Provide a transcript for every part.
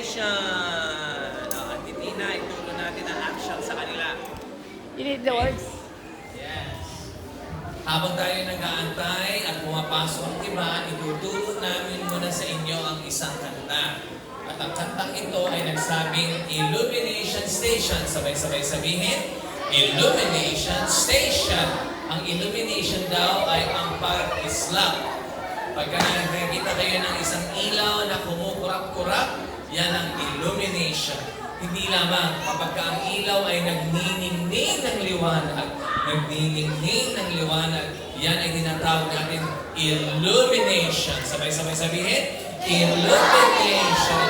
illumination. At hindi na itulo natin ang action sa kanila. You need the words. Yes. Habang tayo nag-aantay at pumapasok ang iba, ituturo namin muna sa inyo ang isang kanta. At ang kantang ito ay nagsabing Illumination Station. Sabay-sabay sabihin, Illumination Station. Ang illumination daw ay ang pag-islap. Pagka nakikita kayo ng isang ilaw na kumukurap-kurap, yan ang illumination. Hindi lamang kapag ang ilaw ay nagniningning ng liwanag, yan ay tinatawag natin illumination. Sabay-sabay sabihin, illumination.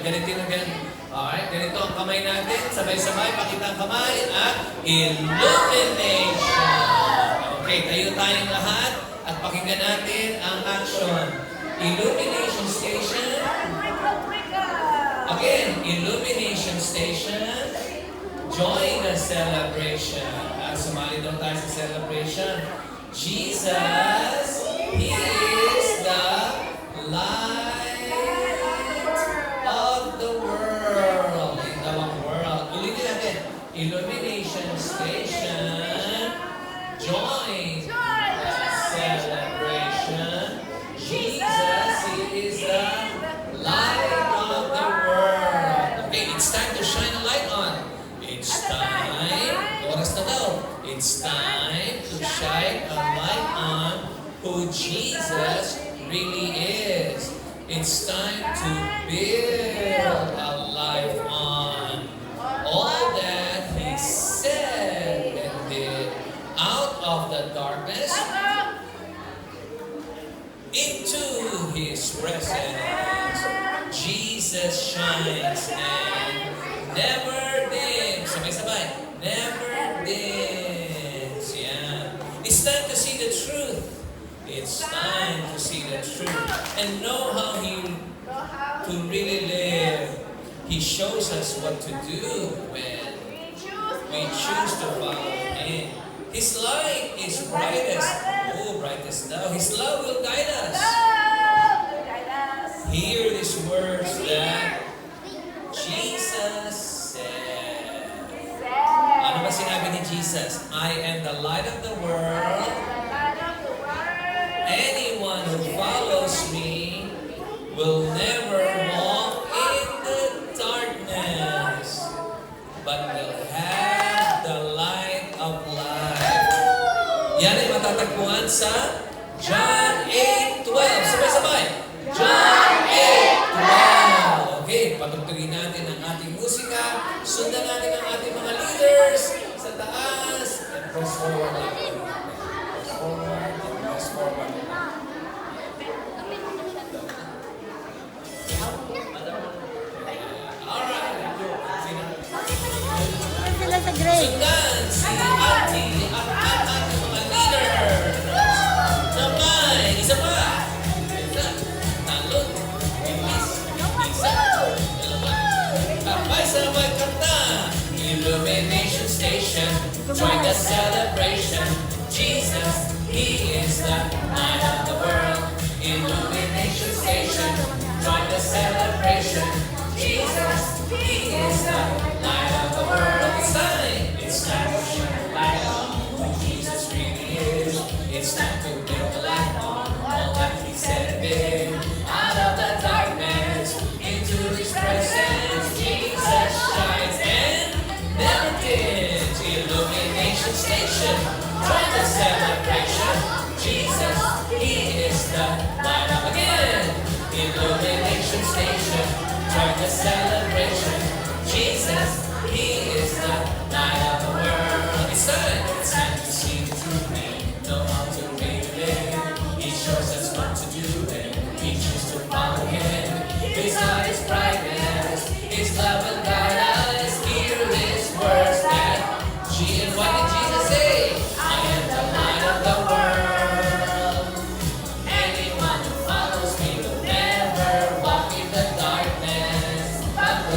Ganito na ganito. Alright, ganito ang kamay natin. Sabay-sabay, pakita ang kamay at illumination. Okay, tayo tayong lahat at pakinggan natin ang action. Illumination station. Again, illumination station. Join the celebration. Sumali daw tayo sa celebration. Jesus, He is the light of the world. Indawang world. Ulitin natin. Illumination station. Join the celebration. Jesus, He is the light of the world. Okay, it's time to shine a light on. It's time. Oras na daw. It's time to shine a light on who Jesus really is. It's time to build a life on all that He said and did. Out of the darkness into His presence, Jesus shines and never dims. Sabay-sabay, never dims. Yeah. It's time to see the truth. It's time to see the truth and know how to really live. He shows us what to do when we choose to follow Him. His light is brightest. Oh, brightest now. His love will guide us. Hear these words that Jesus said. Ano ba sinabi ni Jesus? I am the light of the world. Anyone who follows me will never walk in the darkness, but will have the light of life. Yan ay matatagpuan sa John 8:12. Sabay-sabay. John 8:12. Okay, patugtugin natin ang ating musika. Sundan natin ang ating mga leaders sa taas. And press forward lang. Press forward and press forward. Sila sa grade. Sundan si Auntie at ang ating mga leaders. Sabay, isa pa. Isa, talon, bilis, isa, dalawa. Sabay-sabay kanta. Illumination station, join the celebration. Jesus, He is the light of the world. Illumination station, join the celebration. Jesus, He is the light of the world. It's time to shine a light on who Jesus really is. It's time to build a light on all that He said and did. Out of the darkness, into His presence, Jesus shines and never dims. Illumination station, join the celebration. Jesus, He is the light of again. Illumination station, join the celebration. Jesus, He is the light of the world. It's time to see the truth and know how to make it live. He shows us what to do and we choose to follow Him. His light is brightness, His love will guide us. Hear His words that what did Jesus say? I am the light of the world. Anyone who follows me will never walk in the darkness, but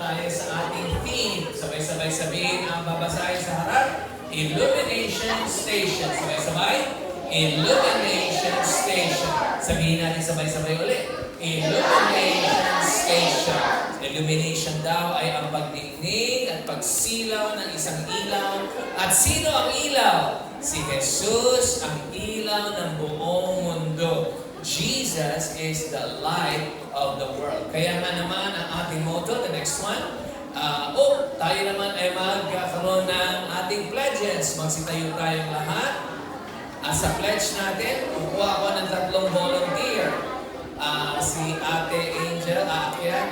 tayo sa ating theme. Sabay-sabay sabihin ang babasahin sa harap. Illumination Station. Sabay-sabay. Illumination Station. Sabihin natin sabay-sabay ulit. Illumination Station. Illumination daw ay ang pagdingning at pagsilaw ng isang ilaw. At sino ang ilaw? Si Jesus ang ilaw ng buong mundo. Jesus is the light of the world. Kaya nga naman ang ating motto, the next one, tayo naman ay magkakaroon ng ating pledges. Magsitayo tayong lahat. Sa pledge natin, kukuha ko ng 3 volunteer. Si Ate Angel, aakyat,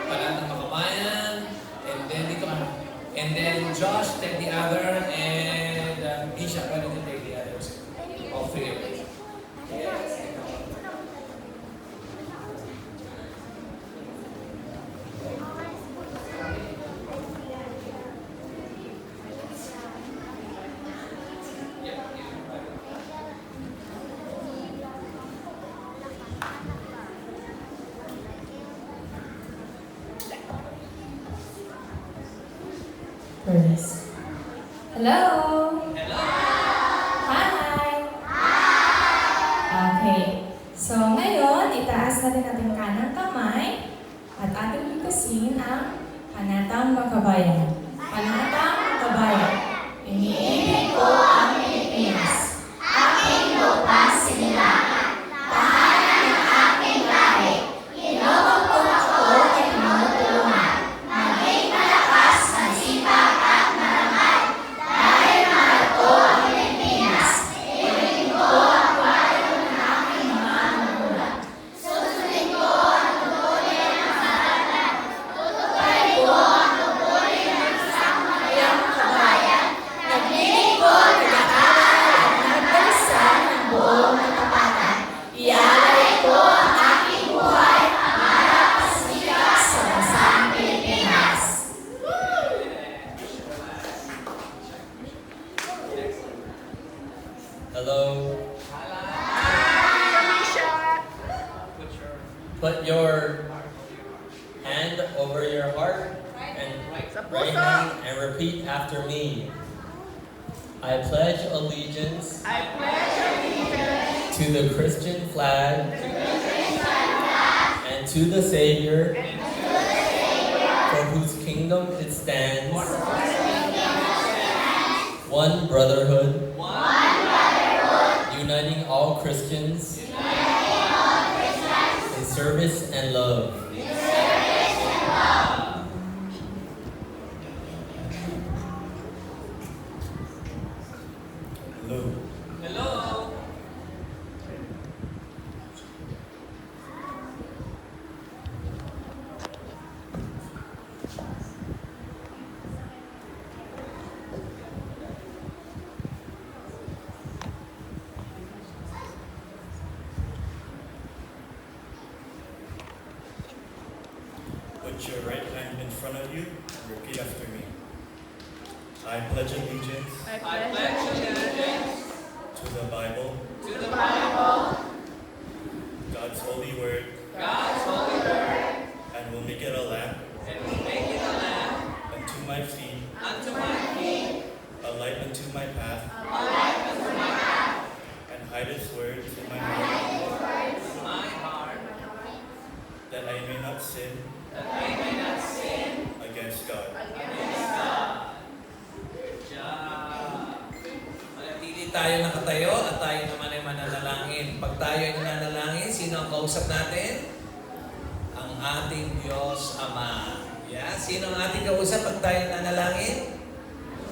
para ng makabayan, and then dito ka. And then Josh, take the other, and Misha, pwede to take the others. All 3 of us. Yes. Hello! Hello! Hi! Okay. So ngayon, itaas natin ating kanang kamay at ating ikusin ang Panatang Makabayan. Panatang Makabayan. Iniibig ko ang Pilipinas. Aking lupa sinilangan. Tahanan ng aking lahi. Kinukupot ako at tinutulungan. Maging malakas na sipag at marangal. Dahil mahal ko ang Pilipinas. Ibigin ko ang kwento ng aking mga magulang. Susundin ko ang tungkulin ng saratan. Tutuparin ko ang tungkulin ng isang mayang kabayan. Naglilingkod, nag-aaral at nagdasal ng buong katapatan. Iaalay ko ang aking buhay para pasikat sa bansang Pilipinas. Hello. Put your hand over your heart and right hand and repeat after me. I pledge allegiance to the Christian flag and to the Savior for whose kingdom it stands, one brotherhood, uniting all Christians in service and love. Hello. Hello. Put your right hand in front of you and repeat after me. I pledge allegiance to the Bible, God's holy word, and will make it a lamp unto my feet, a light unto my path, and hide His words in my heart, that I may not sin against God. Manatili tayo nakatayo at tayo naman ay mananalangin. Pag tayo ay nananalangin, sino ang kausap natin? Ang ating Diyos Ama. Yeah? Sino ang ating kausap pag tayo nananalangin?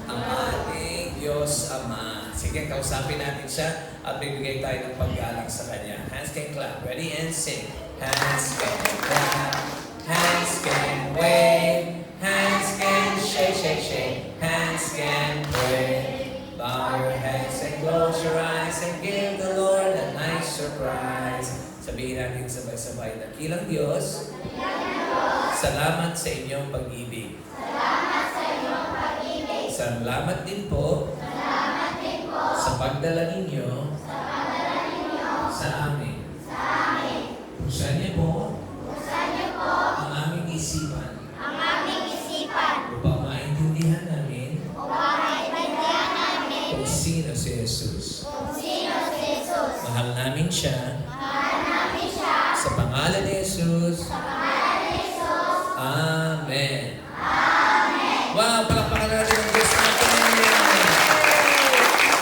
Ang ating Diyos Ama. Sige, kausapin natin siya at bibigay tayo ng paggalang sa Kanya. Hands can clap. Ready and sing. Hands can clap. Hands can wave. Hands can shake, shake, shake. Hands can pray. Bow your heads and close your eyes and give the Lord a nice surprise. Sabihin natin sabay-sabay, dakilang Diyos, salamat sa inyong pag-ibig. Salamat din po sa pagdala ninyo sa amin. Buksan niyo po ang aming isipan namin siya. Sa pangalan ni Jesus. Amen. Wow, palakpakan natin ang Diyos natin.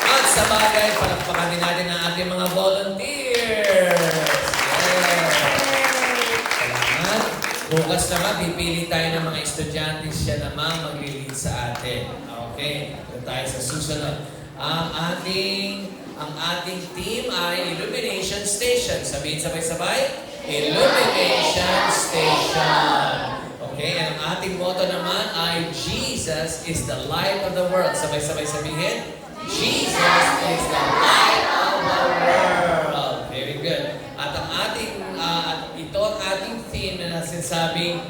At sa bagay, palakpakan din natin ang ating mga volunteers. Yes. Salamat. Bukas naman, pipili tayo ng mga estudyante. Siya naman maglilid sa atin. Okay, ito tayo sa susunod. Ang ating team ay Illumination Station. Sabihin sabay-sabay. Illumination Station. Okay, and ang ating motto naman ay Jesus is the light of the world. Sabay-sabay sabihin. Jesus is the light of the world. Very good. At ang ito ang ating theme na sinasabing,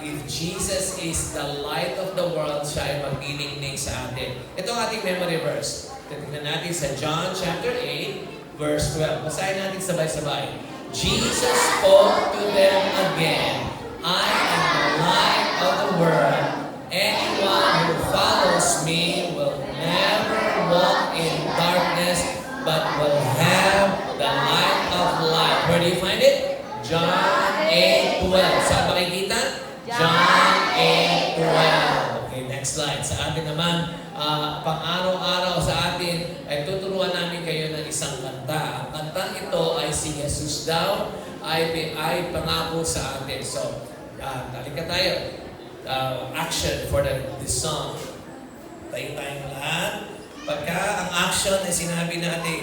if Jesus is the light of the world, siya ay magniningning sa atin. Ito ang ating memory verse. Tingnan natin sa John chapter 8, verse 12. Basahin natin sabay-sabay. Jesus spoke to them again. I am the light of the world. Anyone who follows me will never walk in darkness, but will have the light of life. Where do you find it? John 8:12. Saan makikita? John 8:12. Okay, next slide. Sa atin naman, pang-araw-araw sa atin, ay tuturuan namin kayo ng isang kanta. Ang kantang ito ay si Jesus daw, ay pangako sa atin. So, talika tayo. Action for this song. Tayo tayong lahat. Pagka ang action ay sinabi natin,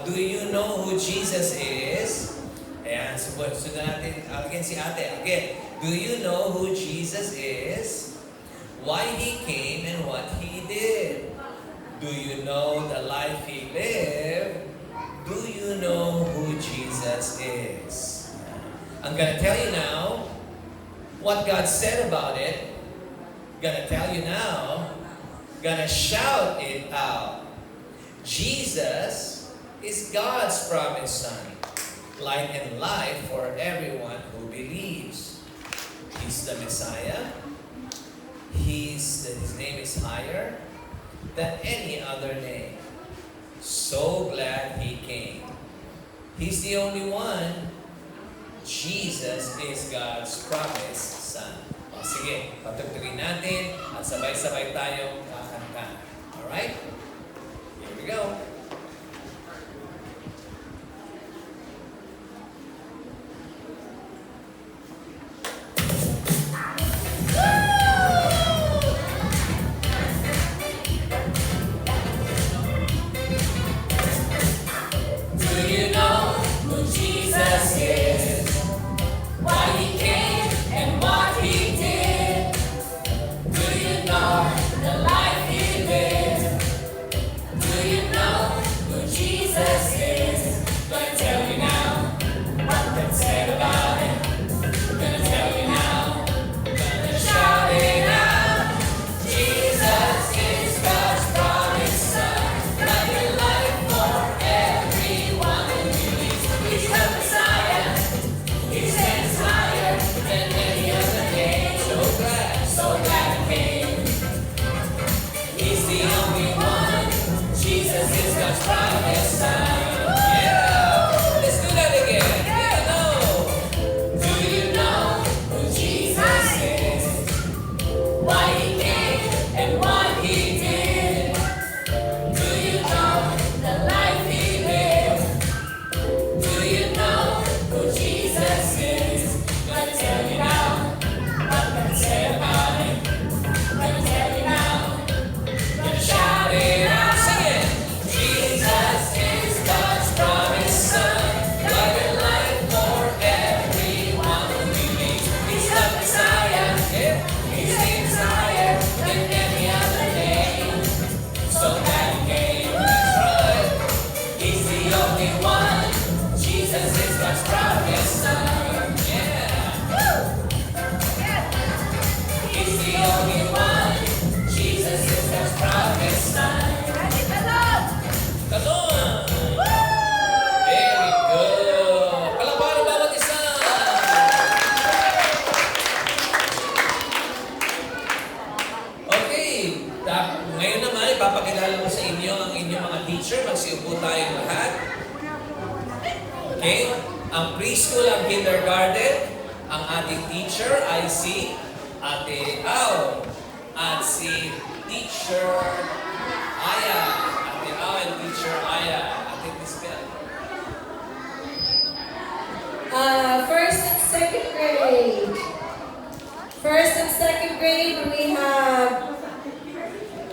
do you know who Jesus is? Ayan, sunod natin. Again, si ate. Again, do you know who Jesus is? Why He came and what He did? Do you know the life He lived? Do you know who Jesus is? I'm gonna tell you now what God said about it. Gonna tell you now. Gonna shout it out. Jesus is God's promised Son. Light and life for everyone who believes. He's the Messiah. His name is higher than any other name. So glad He came. He's the only one. Jesus is God's promised Son. O sige, patugtugin natin at sabay-sabay tayong kakanta. Alright? Here we go. Ngayon naman, ipapakilala ko sa inyo ang inyong mga teacher. Magsiupo tayong lahat. Okay? Ang preschool, ang kindergarten, ang ating teacher ay si Ate Au at si Teacher Aya. Ate Au and Teacher Aya. Ate Cristel. First and second grade. First and second grade, we have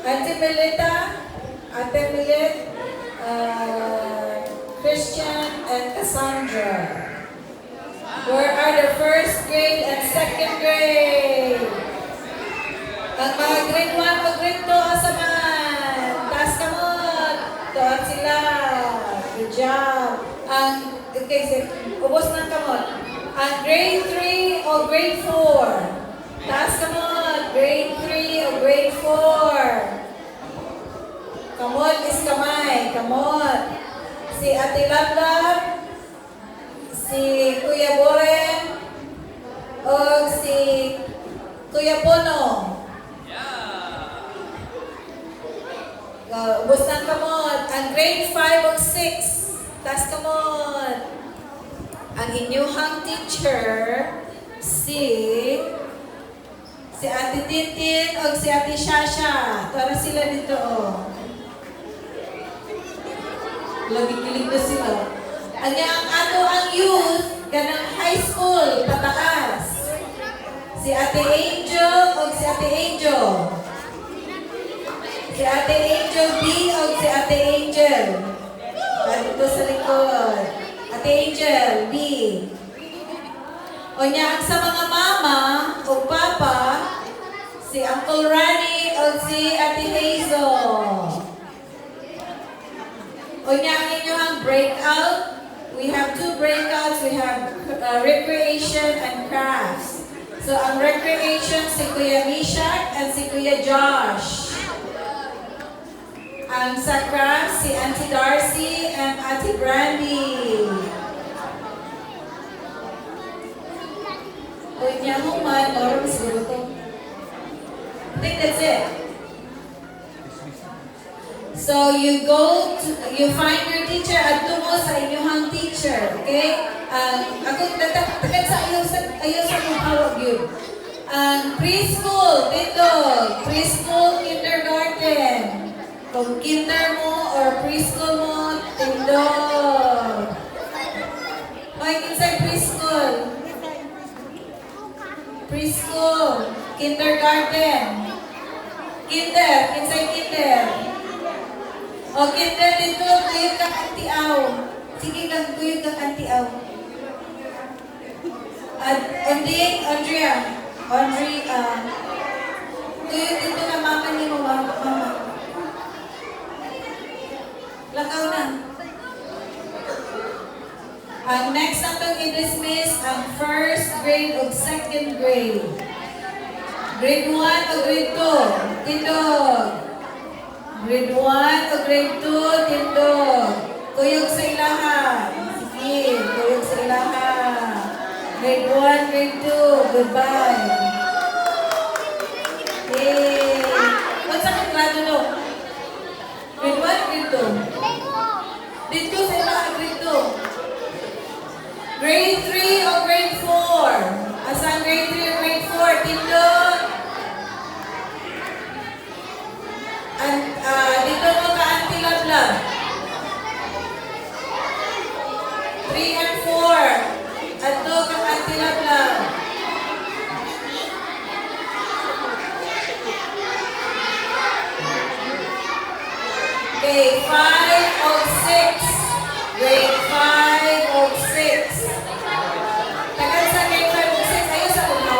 Ate Melita, Ate Milit, Christian, and Cassandra. Where are the first grade and second grade? Ang mga grade 1 o grade 2, asaman? Taas ka mo. Tuwag sila. Good job. Okay, ubos ng kamot. Ang grade 3 o grade 4? Taas ka mo. Grade 3 o grade 4? Kamot is kamay. Kamot. Si Ate Lablab, si Kuya Boren, o si Kuya Pono. Ubos ng kamot. Ang grade 5 o 6, taas kamot. Ang inyuhang teacher, si Ate Tintin o si Ate Shasha. Tara sila dito. Lagi-kilig na sila. Ang ato ang youth, ganang high school, pataas. Si Ate Angel o si Ate Angel. Si Ate Angel B o si Ate Angel. Dito sa likod. Ate Angel B. O niya, ang sa mga mama o papa, si Uncle Rani o si Ate Hazel. O niya, ang inyong breakout. We have 2 breakouts. We have recreation and crafts. So, ang recreation, si Kuya Mishak and si Kuya Josh. Ang sa crafts, si Auntie Darcy and Auntie Brandy. O niya, human, or siguro to. I think that's it. So you find your teacher at tungo sa inyong teacher, okay? Ako tatagad sa ayaw sa mong hawag yun. Preschool, dito. Preschool, kindergarten. Kung kinder mo or preschool mo, tindog. Hoy, kinsay preschool? Preschool, kindergarten. Kinder, kinsay kinder? O, kinder dito, kuyog kang anti-aw. Sige kang kuyog kang anti-aw. Andrea, kuyog dito na mama ni mo, mama. Lakaw na. Ang next natong i-dismiss, ang first grade o second grade. Grade 1 o grade 2? Tindog. Grade 1 o grade 2, tindog. Kuyog sa ilahan. Sige, kuyog sa ilahan. Grade 1, grade 2, goodbye. Yay! What's ang grado no? Grade 1, grade 2? Grade 2 sa ilahan, grade 2. Grade 3 o grade 4? Asan grade 3 o grade 4? Tindog. Dito mo ka Auntie Lablab. 3 and 4. At 2 ka Auntie Lablab. Okay, 5 o 6. Grade 5 o 6. Tagal sa grade 5 o 6. Ayun sa mga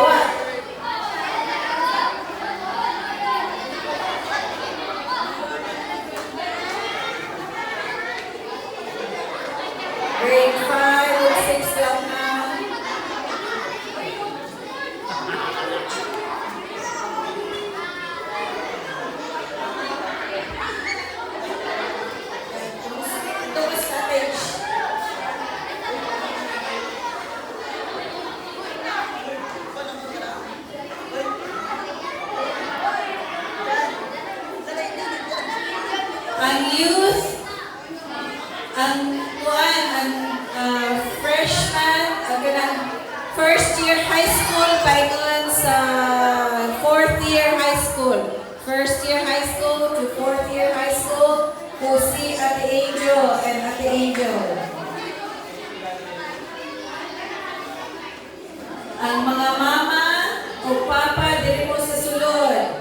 school paingon sa fourth year high school. First year high school to fourth year high school. Who si Ate Angel and Ate Angel. Ang mga mama o papa diri mo sa sulod.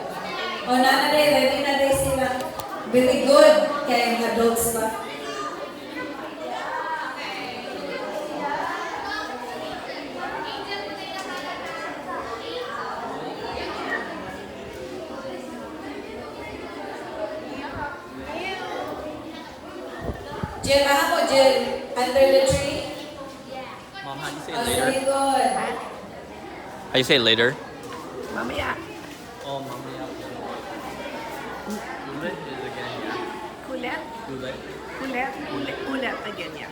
O nanay, ready na day sila. Very good kay mga adults pa. Jill, mo, Jill, under the tree? Mom, how do you say Oh, later? very good. How you say later? Mamaya. Oh, mommy. Ulit is again, yeah. Kulit. Ulit. Kulit. Kulit. Kulit again, yeah.